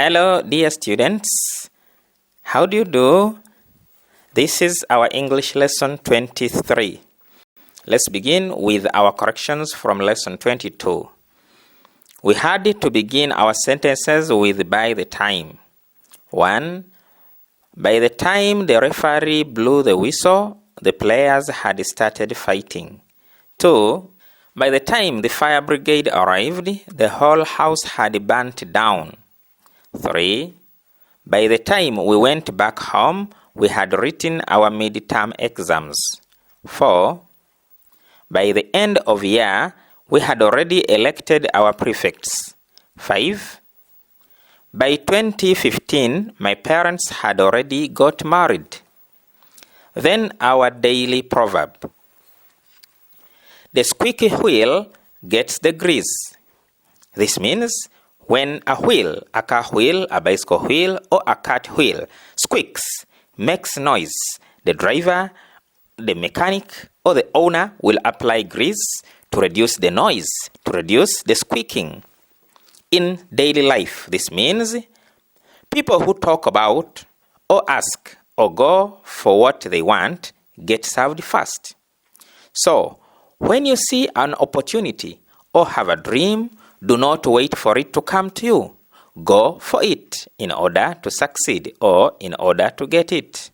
Hello, dear students. How do you do? This is our English lesson 23. Let's begin with our corrections from lesson 22. We had to begin our sentences with by the time. 1. By the time the referee blew the whistle, the players had started fighting. 2. By the time the fire brigade arrived, the whole house had burnt down. 3. By the time we went back home, we had written our midterm exams. 4. By the end of year, we had already elected our prefects. 5. By 2015, my parents had already got married. Then our daily proverb. The squeaky wheel gets the grease. This means when a wheel, a car wheel, a bicycle wheel, or a cart wheel squeaks, makes noise, the driver, the mechanic, or the owner will apply grease to reduce the noise, to reduce the squeaking. In daily life, this means people who talk about, or ask, or go for what they want get served first. So, when you see an opportunity or have a dream, do not wait for it to come to you. Go for it in order to succeed or in order to get it.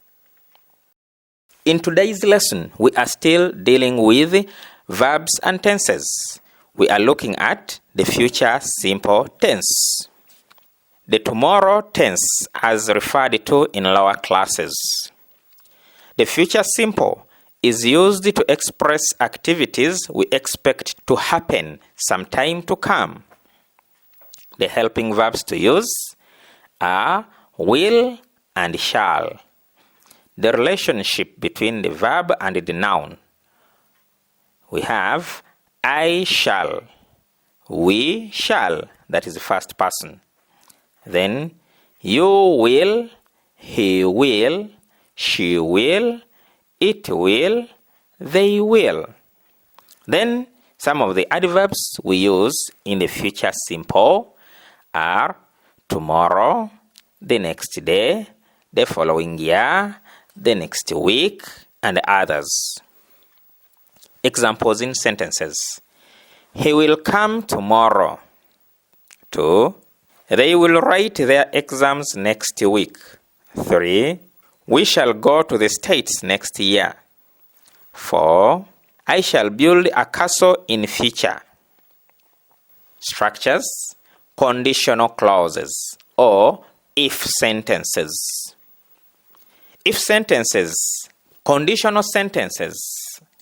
In today's lesson, we are still dealing with verbs and tenses. We are looking at the future simple tense. The tomorrow tense as referred to in lower classes. The future simple is used to express activities we expect to happen sometime to come. The helping verbs to use are will and shall. The relationship between the verb and the noun. We have I shall, we shall, that is the first person. Then you will, he will, she will, it will, they will. Then some of the adverbs we use in the future simple are tomorrow, the next day, the following year, the next week, and others. Examples in sentences. He will come tomorrow. 2. They will write their exams next week. 3. We shall go to the States next year. 4. I shall build a castle in future. Structures. Conditional clauses or if sentences. If sentences. Conditional sentences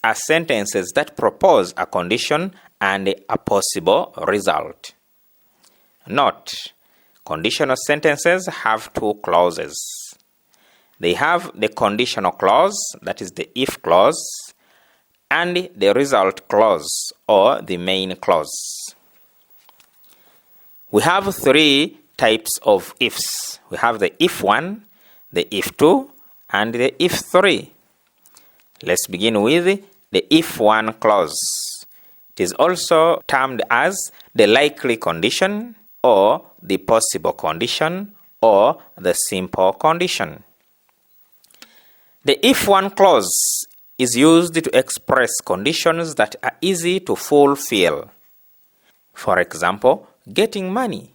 are sentences that propose a condition and a possible result. Note, conditional sentences have two clauses. They have the conditional clause, that is the if clause, and the result clause, or the main clause. We have three types of ifs. We have the if 1, the if 2, and the if 3. Let's begin with the if 1 clause. It is also termed as the likely condition, or the possible condition, or the simple condition. The if 1 clause is used to express conditions that are easy to fulfill. For example, getting money,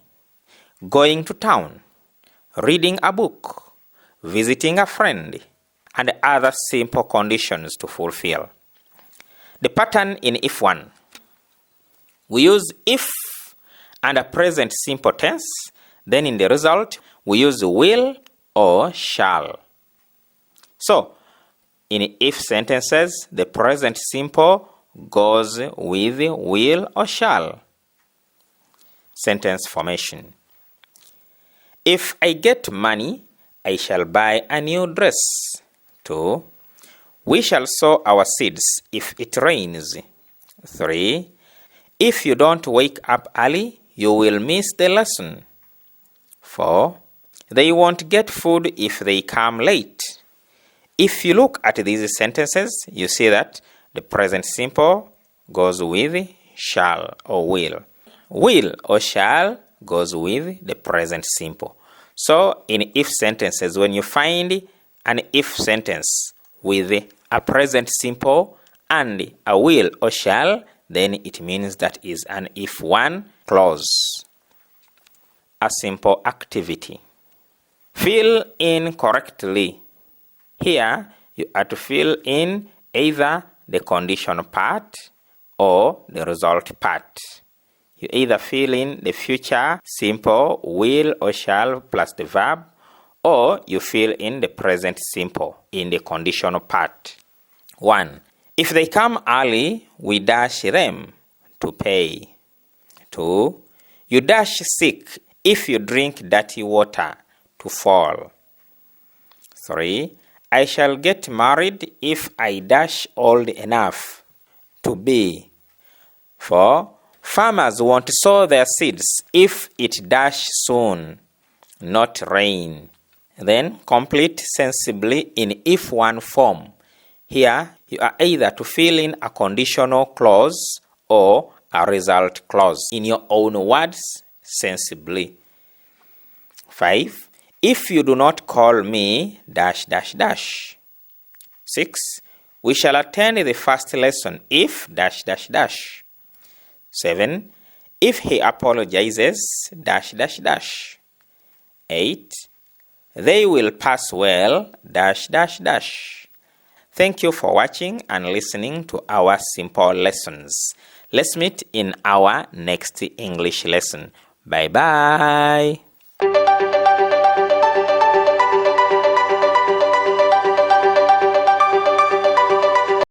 going to town, reading a book, visiting a friend, and other simple conditions to fulfill. The pattern in if 1. We use if and a present simple tense. Then in the result, we use will or shall. So, in if sentences, the present simple goes with will or shall. Sentence formation. If I get money, I shall buy a new dress. 2. We shall sow our seeds if it rains. 3. If you don't wake up early, you will miss the lesson. 4. They won't get food if they come late. If you look at these sentences, you see that the present simple goes with shall or will. Will or shall goes with the present simple. So in if sentences, when you find an if sentence with a present simple and a will or shall, then it means that is an if one clause. A simple activity. Fill in correctly. Here you are to fill in either the condition part or the result part. You either fill in the future simple, will or shall plus the verb, or you fill in the present simple in the conditional part. 1. If they come early, we dash them to pay. 2. You dash sick if you drink dirty water to fall. 3. I shall get married if I dash old enough to be. 4. Farmers won't sow their seeds if it dash soon, not rain. Then complete sensibly in if one form. Here you are either to fill in a conditional clause or a result clause in your own words sensibly. 5. If you do not call me dash dash dash. 6. We shall attend the first lesson if dash dash dash. 7. If he apologizes dash dash dash. 8. They will pass well dash dash dash. Thank you for watching and listening to our simple lessons. Let's meet in our next English lesson. Bye bye.